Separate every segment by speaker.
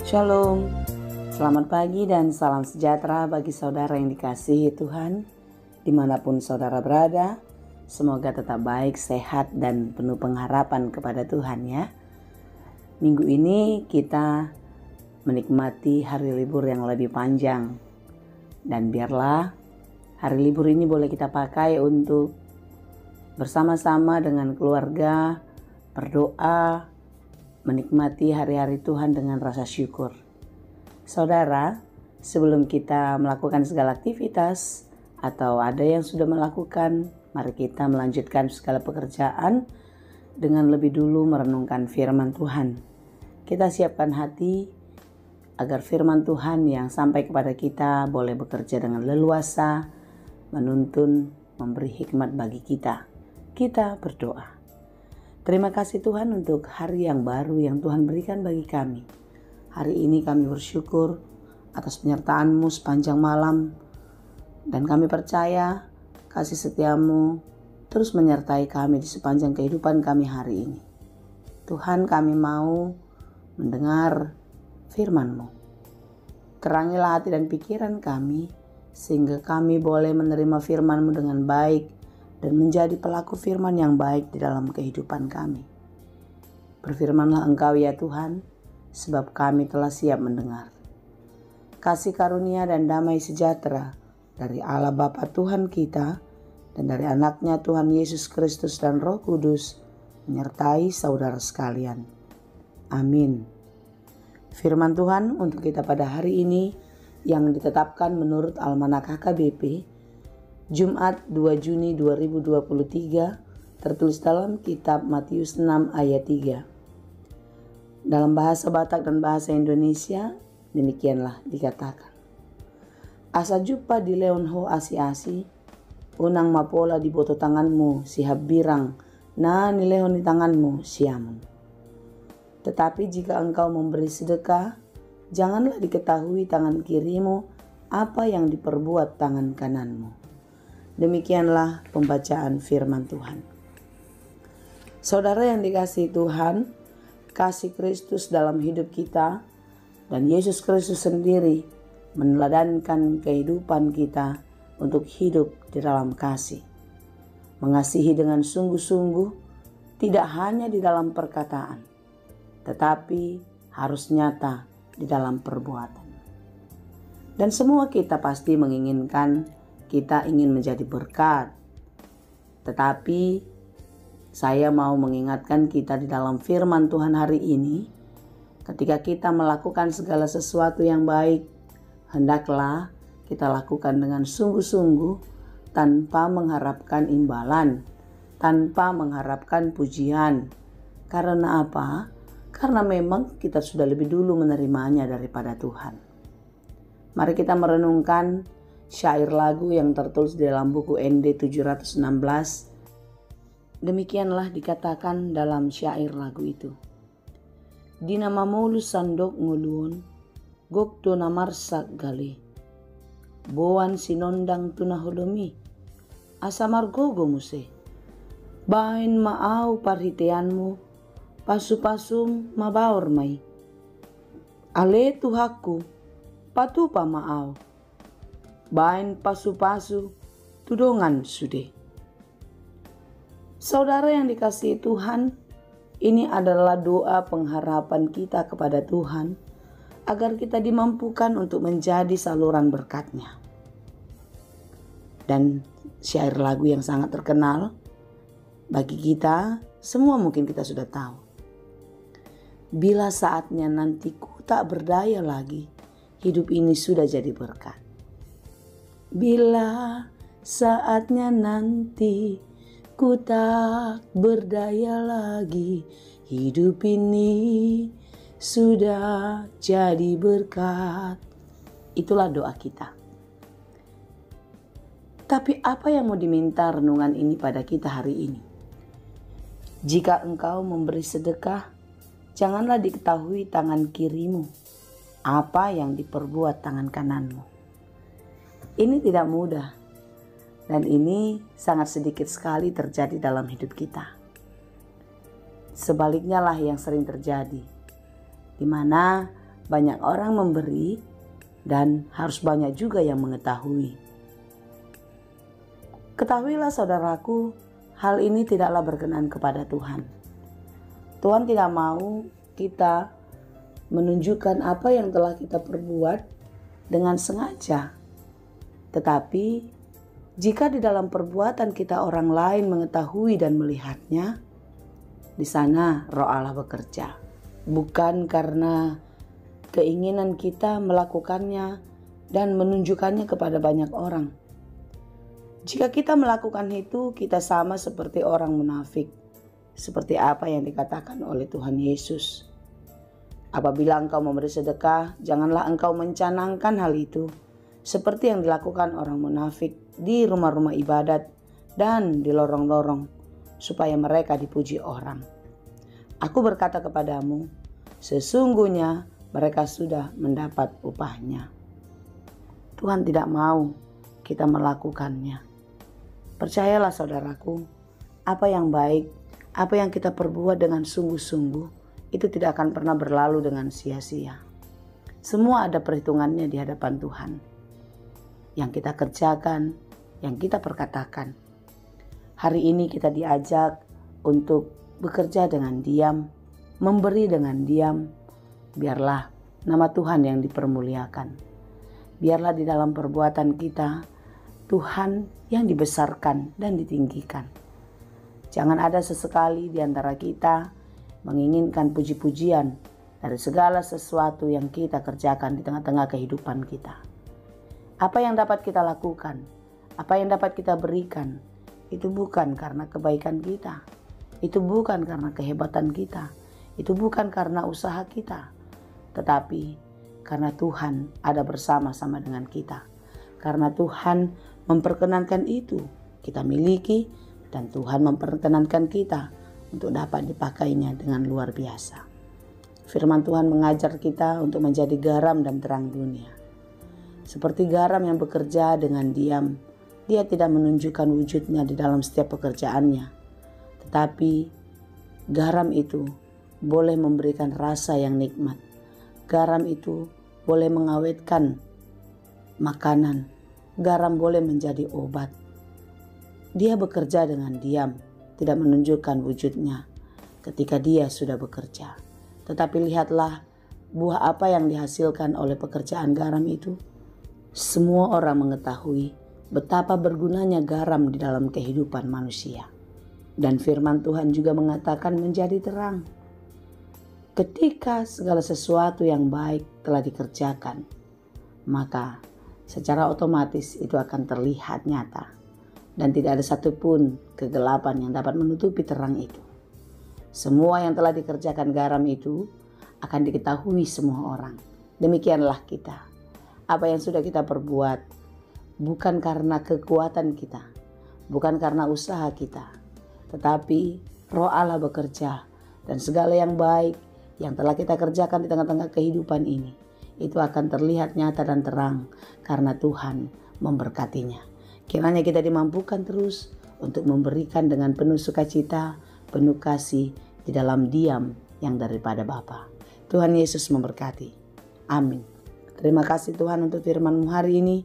Speaker 1: Shalom, selamat pagi dan salam sejahtera bagi saudara yang dikasihi Tuhan. Dimanapun saudara berada, semoga tetap baik, sehat, dan penuh pengharapan kepada Tuhan ya. Minggu ini kita menikmati hari libur yang lebih panjang. Dan biarlah hari libur ini boleh kita pakai untuk bersama-sama dengan keluarga, berdoa, menikmati hari-hari Tuhan dengan rasa syukur. Saudara, sebelum kita melakukan segala aktivitas atau ada yang sudah melakukan, mari kita melanjutkan segala pekerjaan dengan lebih dulu merenungkan firman Tuhan. Kita siapkan hati agar firman Tuhan yang sampai kepada kita boleh bekerja dengan leluasa, menuntun, memberi hikmat bagi kita. Kita berdoa. Terima kasih Tuhan untuk hari yang baru yang Tuhan berikan bagi kami. Hari ini kami bersyukur atas penyertaan-Mu sepanjang malam. Dan kami percaya kasih setia-Mu terus menyertai kami di sepanjang kehidupan kami hari ini. Tuhan, kami mau mendengar firman-Mu. Terangilah hati dan pikiran kami sehingga kami boleh menerima firman-Mu dengan baik dan menjadi pelaku firman yang baik di dalam kehidupan kami. Berfirmanlah Engkau ya Tuhan, sebab kami telah siap mendengar. Kasih karunia dan damai sejahtera dari Allah Bapa Tuhan kita dan dari anaknya Tuhan Yesus Kristus dan Roh Kudus menyertai saudara sekalian. Amin. Firman Tuhan untuk kita pada hari ini yang ditetapkan menurut Almanak HKBP Jumat 2 Juni 2023 tertulis dalam kitab Matius 6 ayat 3. Dalam bahasa Batak dan bahasa Indonesia demikianlah dikatakan. Asa jupa di leon ho asi-asi, unang mapola di boto tanganmu sihab birang, na nilehon di tanganmu siamun. Tetapi jika engkau memberi sedekah, janganlah diketahui tangan kirimu apa yang diperbuat tangan kananmu. Demikianlah pembacaan firman Tuhan. Saudara yang dikasihi Tuhan, kasih Kristus dalam hidup kita dan Yesus Kristus sendiri meneladankan kehidupan kita untuk hidup di dalam kasih. Mengasihi dengan sungguh-sungguh tidak hanya di dalam perkataan, tetapi harus nyata di dalam perbuatan. Dan semua kita pasti menginginkan kita ingin menjadi berkat. Tetapi saya mau mengingatkan kita di dalam firman Tuhan hari ini, ketika kita melakukan segala sesuatu yang baik, hendaklah kita lakukan dengan sungguh-sungguh tanpa mengharapkan imbalan, tanpa mengharapkan pujian. Karena apa? Karena memang kita sudah lebih dulu menerimanya daripada Tuhan. Mari kita merenungkan syair lagu yang tertulis di dalam buku ND 716. Demikianlah dikatakan dalam syair lagu itu. Dina mamolu sandok nguluon, gokto namarsak gali. Boan sinondang tunaholomi, asamar gogo muse. Bain maau parhiteanmu, pasu-pasum mabaor mai. Ale tuhaku, patupa maau. Bain pasu-pasu tudongan sude. Saudara yang dikasihi Tuhan, ini adalah doa pengharapan kita kepada Tuhan agar kita dimampukan untuk menjadi saluran berkat-Nya. Dan syair lagu yang sangat terkenal bagi kita semua mungkin kita sudah tahu. Bila saatnya nanti ku tak berdaya lagi, hidup ini sudah jadi berkat. Bila saatnya nanti ku tak berdaya lagi, hidup ini sudah jadi berkat. Itulah doa kita. Tapi apa yang mau diminta renungan ini pada kita hari ini? Jika engkau memberi sedekah, janganlah diketahui tangan kirimu apa yang diperbuat tangan kananmu. Ini tidak mudah dan ini sangat sedikit sekali terjadi dalam hidup kita. Sebaliknya lah yang sering terjadi, di mana banyak orang memberi dan harus banyak juga yang mengetahui. Ketahuilah saudaraku, hal ini tidaklah berkenan kepada Tuhan. Tuhan tidak mau kita menunjukkan apa yang telah kita perbuat dengan sengaja. Tetapi jika di dalam perbuatan kita orang lain mengetahui dan melihatnya, di sana Roh Allah bekerja. Bukan karena keinginan kita melakukannya dan menunjukkannya kepada banyak orang. Jika kita melakukan itu, kita sama seperti orang munafik. Seperti apa yang dikatakan oleh Tuhan Yesus. Apabila engkau memberi sedekah, janganlah engkau mencanangkan hal itu. Seperti yang dilakukan orang munafik di rumah-rumah ibadat dan di lorong-lorong, supaya mereka dipuji orang. Aku berkata kepadamu, sesungguhnya mereka sudah mendapat upahnya. Tuhan tidak mau kita melakukannya. Percayalah saudaraku, apa yang baik, apa yang kita perbuat dengan sungguh-sungguh, itu tidak akan pernah berlalu dengan sia-sia. Semua ada perhitungannya di hadapan Tuhan. Yang kita kerjakan, yang kita perkatakan. Hari ini kita diajak untuk bekerja dengan diam, memberi dengan diam. Biarlah nama Tuhan yang dipermuliakan. Biarlah di dalam perbuatan kita, Tuhan yang dibesarkan dan ditinggikan. Jangan ada sesekali di antara kita menginginkan puji-pujian dari segala sesuatu yang kita kerjakan di tengah-tengah kehidupan kita. Apa yang dapat kita lakukan, apa yang dapat kita berikan, itu bukan karena kebaikan kita. Itu bukan karena kehebatan kita. Itu bukan karena usaha kita. Tetapi karena Tuhan ada bersama-sama dengan kita. Karena Tuhan memperkenankan itu kita miliki, dan Tuhan memperkenankan kita untuk dapat dipakainya dengan luar biasa. Firman Tuhan mengajar kita untuk menjadi garam dan terang dunia. Seperti garam yang bekerja dengan diam, dia tidak menunjukkan wujudnya di dalam setiap pekerjaannya. Tetapi garam itu boleh memberikan rasa yang nikmat. Garam itu boleh mengawetkan makanan. Garam boleh menjadi obat. Dia bekerja dengan diam, tidak menunjukkan wujudnya ketika dia sudah bekerja. Tetapi lihatlah buah apa yang dihasilkan oleh pekerjaan garam itu. Semua orang mengetahui betapa bergunanya garam di dalam kehidupan manusia. Dan firman Tuhan juga mengatakan menjadi terang. Ketika segala sesuatu yang baik telah dikerjakan, maka secara otomatis itu akan terlihat nyata. Dan tidak ada satupun kegelapan yang dapat menutupi terang itu. Semua yang telah dikerjakan garam itu akan diketahui semua orang. Demikianlah kita. Apa yang sudah kita perbuat bukan karena kekuatan kita, bukan karena usaha kita, tetapi Roh Allah bekerja, dan segala yang baik yang telah kita kerjakan di tengah-tengah kehidupan ini, itu akan terlihat nyata dan terang karena Tuhan memberkatinya. Kiranya kita dimampukan terus untuk memberikan dengan penuh sukacita, penuh kasih di dalam diam yang daripada Bapa. Tuhan Yesus memberkati. Amin. Terima kasih Tuhan untuk firman-Mu hari ini.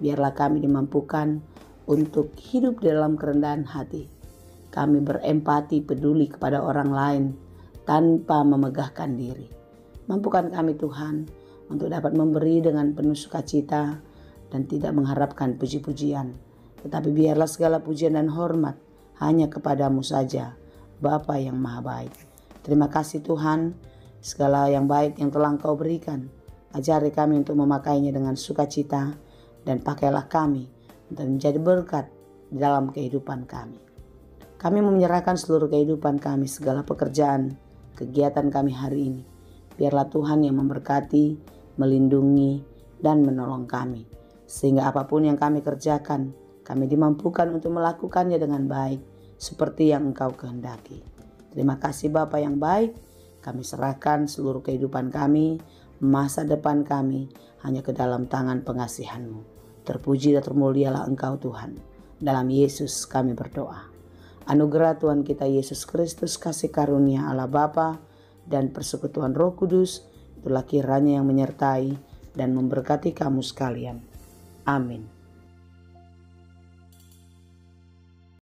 Speaker 1: Biarlah kami dimampukan untuk hidup di dalam kerendahan hati. Kami berempati, peduli kepada orang lain tanpa memegahkan diri. Mampukan kami Tuhan untuk dapat memberi dengan penuh sukacita dan tidak mengharapkan puji-pujian. Tetapi biarlah segala pujian dan hormat hanya kepadamu saja, Bapa yang Maha Baik. Terima kasih Tuhan, segala yang baik yang telah Engkau berikan. Ajari kami untuk memakainya dengan sukacita, dan pakailah kami untuk menjadi berkat di dalam kehidupan kami. Kami menyerahkan seluruh kehidupan kami, segala pekerjaan, kegiatan kami hari ini. Biarlah Tuhan yang memberkati, melindungi, dan menolong kami. Sehingga apapun yang kami kerjakan, kami dimampukan untuk melakukannya dengan baik, seperti yang Engkau kehendaki. Terima kasih Bapa yang baik. Kami serahkan seluruh kehidupan kami, masa depan kami, hanya ke dalam tangan pengasihan-Mu. Terpuji dan termulialah Engkau Tuhan. Dalam Yesus kami berdoa. Anugerah Tuhan kita Yesus Kristus, kasih karunia Allah Bapa, dan persekutuan Roh Kudus itulah kiranya yang menyertai dan memberkati kamu sekalian. Amin.